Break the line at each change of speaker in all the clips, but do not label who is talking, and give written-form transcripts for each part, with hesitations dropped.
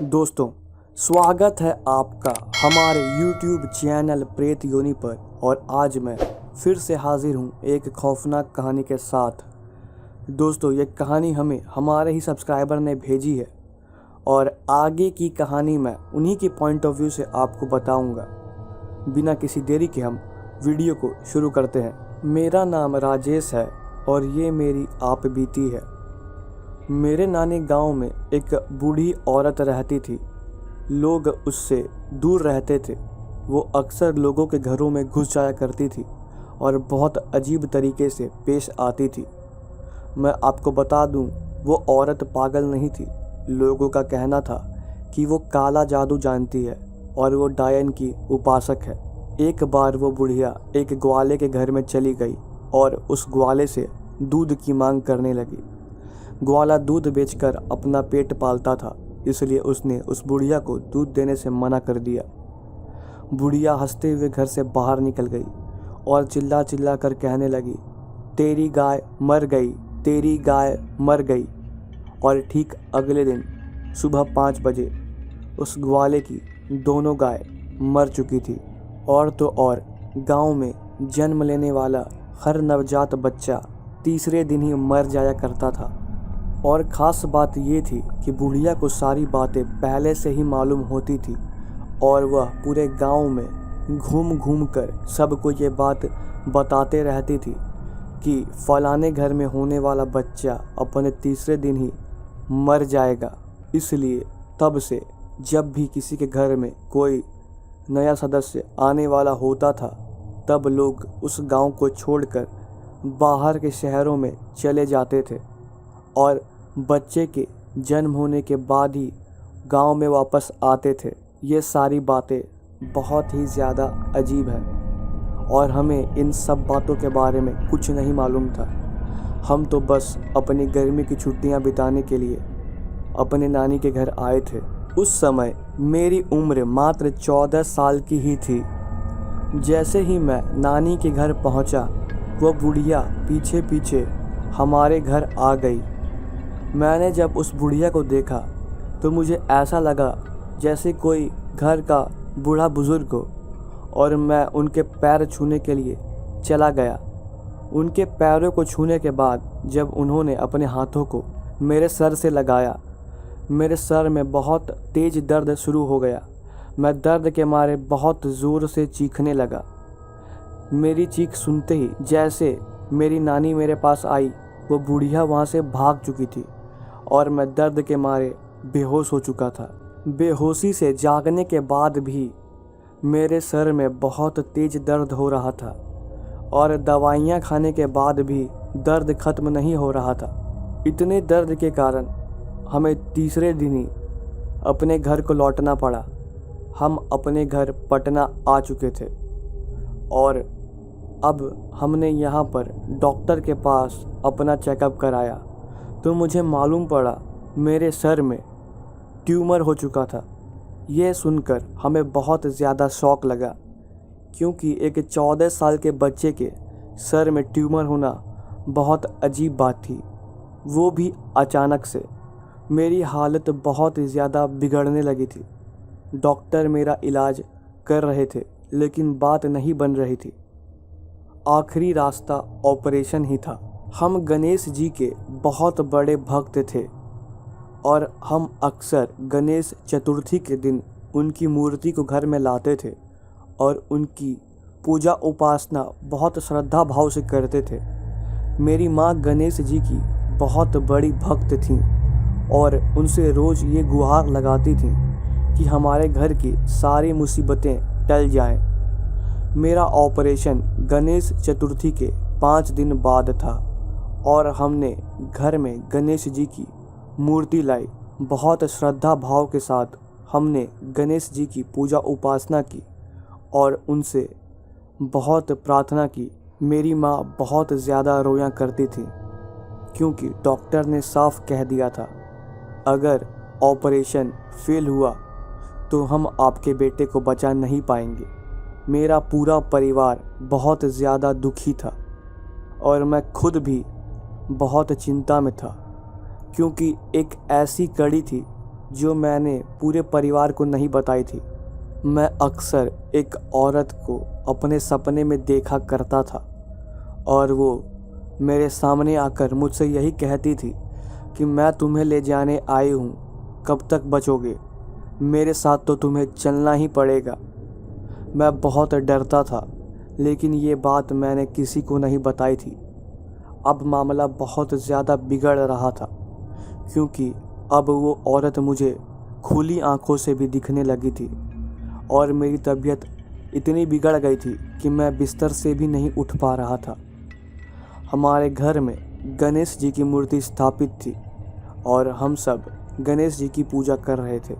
दोस्तों, स्वागत है आपका हमारे YouTube चैनल प्रेत योनि पर। और आज मैं फिर से हाजिर हूँ एक खौफनाक कहानी के साथ। दोस्तों, ये कहानी हमें हमारे ही सब्सक्राइबर ने भेजी है और आगे की कहानी मैं उन्हीं की पॉइंट ऑफ व्यू से आपको बताऊंगा। बिना किसी देरी के हम वीडियो को शुरू करते हैं। मेरा नाम राजेश है और ये मेरी आप बीती है। मेरे नानी गांव में एक बूढ़ी औरत रहती थी। लोग उससे दूर रहते थे। वो अक्सर लोगों के घरों में घुस जाया करती थी और बहुत अजीब तरीके से पेश आती थी। मैं आपको बता दूं, वो औरत पागल नहीं थी। लोगों का कहना था कि वो काला जादू जानती है और वो डायन की उपासक है। एक बार वो बुढ़िया एक ग्वाले के घर में चली गई और उस ग्वाले से दूध की मांग करने लगी। ग्वाला दूध बेचकर अपना पेट पालता था, इसलिए उसने उस बुढ़िया को दूध देने से मना कर दिया। बुढ़िया हंसते हुए घर से बाहर निकल गई और चिल्ला चिल्ला कर कहने लगी, तेरी गाय मर गई, तेरी गाय मर गई। और ठीक अगले दिन सुबह 5 बजे उस ग्वाले की दोनों गाय मर चुकी थी। और तो और गांव में जन्म लेने वाला हर नवजात बच्चा तीसरे दिन ही मर जाया करता था। और ख़ास बात ये थी कि बुढ़िया को सारी बातें पहले से ही मालूम होती थी और वह पूरे गांव में घूम घूम कर सबको ये बात बताते रहती थी कि फलाने घर में होने वाला बच्चा अपने तीसरे दिन ही मर जाएगा। इसलिए तब से जब भी किसी के घर में कोई नया सदस्य आने वाला होता था, तब लोग उस गांव को छोड़कर बाहर के शहरों में चले जाते थे और बच्चे के जन्म होने के बाद ही गांव में वापस आते थे। ये सारी बातें बहुत ही ज़्यादा अजीब है और हमें इन सब बातों के बारे में कुछ नहीं मालूम था। हम तो बस अपनी गर्मी की छुट्टियां बिताने के लिए अपने नानी के घर आए थे। उस समय मेरी उम्र मात्र 14 साल की ही थी। जैसे ही मैं नानी के घर पहुंचा, वो बुढ़िया पीछे पीछे हमारे घर आ गई। मैंने जब उस बुढ़िया को देखा तो मुझे ऐसा लगा जैसे कोई घर का बूढ़ा बुजुर्ग हो और मैं उनके पैर छूने के लिए चला गया। उनके पैरों को छूने के बाद जब उन्होंने अपने हाथों को मेरे सर से लगाया, मेरे सर में बहुत तेज़ दर्द शुरू हो गया। मैं दर्द के मारे बहुत ज़ोर से चीखने लगा। मेरी चीख सुनते ही जैसे मेरी नानी मेरे पास आई, वो बुढ़िया वहाँ से भाग चुकी थी और मैं दर्द के मारे बेहोश हो चुका था। बेहोशी से जागने के बाद भी मेरे सर में बहुत तेज़ दर्द हो रहा था और दवाइयाँ खाने के बाद भी दर्द ख़त्म नहीं हो रहा था। इतने दर्द के कारण हमें तीसरे दिन ही अपने घर को लौटना पड़ा। हम अपने घर पटना आ चुके थे और अब हमने यहाँ पर डॉक्टर के पास अपना चेकअप कराया तो मुझे मालूम पड़ा मेरे सर में ट्यूमर हो चुका था। यह सुनकर हमें बहुत ज़्यादा शौक लगा, क्योंकि एक 14 साल के बच्चे के सर में ट्यूमर होना बहुत अजीब बात थी, वो भी अचानक से। मेरी हालत बहुत ज़्यादा बिगड़ने लगी थी। डॉक्टर मेरा इलाज कर रहे थे लेकिन बात नहीं बन रही थी। आखिरी रास्ता ऑपरेशन ही था। हम गणेश जी के बहुत बड़े भक्त थे और हम अक्सर गणेश चतुर्थी के दिन उनकी मूर्ति को घर में लाते थे और उनकी पूजा उपासना बहुत श्रद्धा भाव से करते थे। मेरी माँ गणेश जी की बहुत बड़ी भक्त थीं और उनसे रोज़ ये गुहार लगाती थीं कि हमारे घर की सारी मुसीबतें टल जाएं। मेरा ऑपरेशन गणेश चतुर्थी के 5 दिन बाद था और हमने घर में गणेश जी की मूर्ति लाई। बहुत श्रद्धा भाव के साथ हमने गणेश जी की पूजा उपासना की और उनसे बहुत प्रार्थना की। मेरी माँ बहुत ज़्यादा रोया करती थी, क्योंकि डॉक्टर ने साफ कह दिया था, अगर ऑपरेशन फेल हुआ तो हम आपके बेटे को बचा नहीं पाएंगे। मेरा पूरा परिवार बहुत ज़्यादा दुखी था और मैं खुद भी बहुत चिंता में था, क्योंकि एक ऐसी कड़ी थी जो मैंने पूरे परिवार को नहीं बताई थी। मैं अक्सर एक औरत को अपने सपने में देखा करता था और वो मेरे सामने आकर मुझसे यही कहती थी कि मैं तुम्हें ले जाने आई हूँ, कब तक बचोगे, मेरे साथ तो तुम्हें चलना ही पड़ेगा। मैं बहुत डरता था, लेकिन ये बात मैंने किसी को नहीं बताई थी। अब मामला बहुत ज़्यादा बिगड़ रहा था, क्योंकि अब वो औरत मुझे खुली आंखों से भी दिखने लगी थी और मेरी तबीयत इतनी बिगड़ गई थी कि मैं बिस्तर से भी नहीं उठ पा रहा था। हमारे घर में गणेश जी की मूर्ति स्थापित थी और हम सब गणेश जी की पूजा कर रहे थे।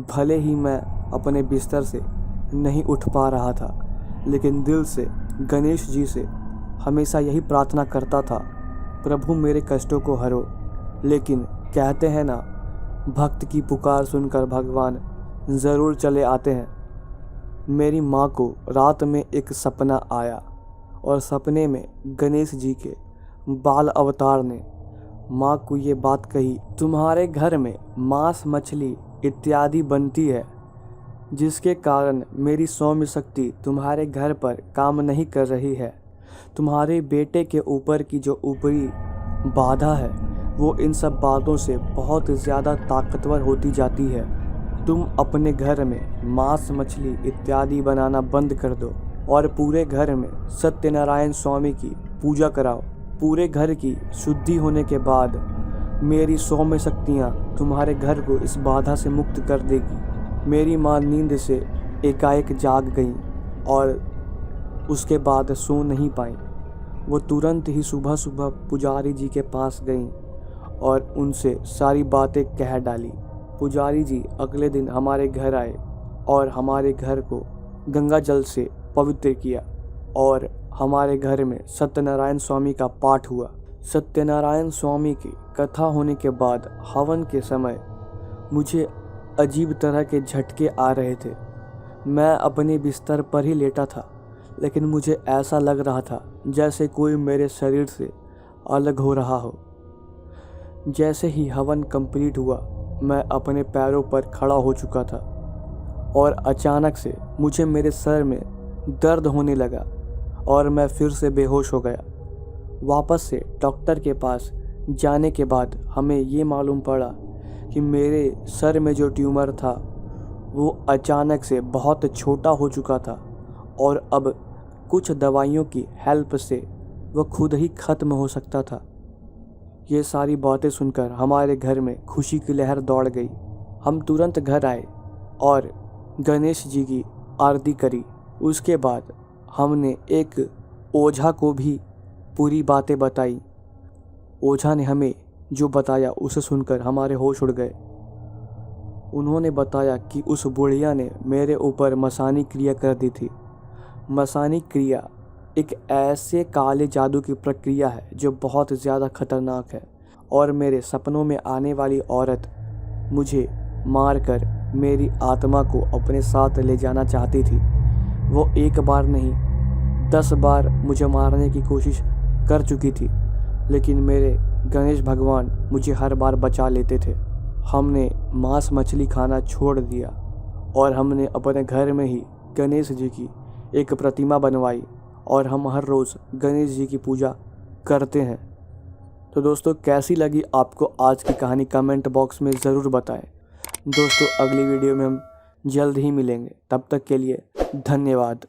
भले ही मैं अपने बिस्तर से नहीं उठ पा रहा था, लेकिन दिल से गणेश जी से हमेशा यही प्रार्थना करता था, प्रभु मेरे कष्टों को हरो। लेकिन कहते हैं ना, भक्त की पुकार सुनकर भगवान ज़रूर चले आते हैं। मेरी माँ को रात में एक सपना आया और सपने में गणेश जी के बाल अवतार ने माँ को ये बात कही, तुम्हारे घर में मांस मछली इत्यादि बनती है, जिसके कारण मेरी सौम्य शक्ति तुम्हारे घर पर काम नहीं कर रही है। तुम्हारे बेटे के ऊपर की जो ऊपरी बाधा है वो इन सब बातों से बहुत ज़्यादा ताकतवर होती जाती है। तुम अपने घर में मांस मछली इत्यादि बनाना बंद कर दो और पूरे घर में सत्यनारायण स्वामी की पूजा कराओ। पूरे घर की शुद्धि होने के बाद मेरी सौम्य शक्तियाँ तुम्हारे घर को इस बाधा से मुक्त कर देगी। मेरी माँ नींद से एकाएक जाग गई और उसके बाद सो नहीं पाई। वो तुरंत ही सुबह सुबह पुजारी जी के पास गई और उनसे सारी बातें कह डाली। पुजारी जी अगले दिन हमारे घर आए और हमारे घर को गंगा जल से पवित्र किया और हमारे घर में सत्यनारायण स्वामी का पाठ हुआ। सत्यनारायण स्वामी की कथा होने के बाद हवन के समय मुझे अजीब तरह के झटके आ रहे थे। मैं अपने बिस्तर पर ही लेटा था, लेकिन मुझे ऐसा लग रहा था जैसे कोई मेरे शरीर से अलग हो रहा हो। जैसे ही हवन कंप्लीट हुआ, मैं अपने पैरों पर खड़ा हो चुका था और अचानक से मुझे मेरे सर में दर्द होने लगा और मैं फिर से बेहोश हो गया। वापस से डॉक्टर के पास जाने के बाद हमें ये मालूम पड़ा कि मेरे सर में जो ट्यूमर था वो अचानक से बहुत छोटा हो चुका था और अब कुछ दवाइयों की हेल्प से वह खुद ही ख़त्म हो सकता था। ये सारी बातें सुनकर हमारे घर में खुशी की लहर दौड़ गई। हम तुरंत घर आए और गणेश जी की आरती करी। उसके बाद हमने एक ओझा को भी पूरी बातें बताई। ओझा ने हमें जो बताया उसे सुनकर हमारे होश उड़ गए। उन्होंने बताया कि उस बुढ़िया ने मेरे ऊपर मसानी क्रिया कर दी थी। मसानी क्रिया एक ऐसे काले जादू की प्रक्रिया है जो बहुत ज़्यादा खतरनाक है और मेरे सपनों में आने वाली औरत मुझे मारकर मेरी आत्मा को अपने साथ ले जाना चाहती थी। वो एक बार नहीं 10 बार मुझे मारने की कोशिश कर चुकी थी, लेकिन मेरे गणेश भगवान मुझे हर बार बचा लेते थे। हमने मांस मछली खाना छोड़ दिया और हमने अपने घर में ही गणेश जी की एक प्रतिमा बनवाई और हम हर रोज़ गणेश जी की पूजा करते हैं। तो दोस्तों, कैसी लगी आपको आज की कहानी कमेंट बॉक्स में ज़रूर बताएं। दोस्तों, अगली वीडियो में हम जल्द ही मिलेंगे। तब तक के लिए धन्यवाद।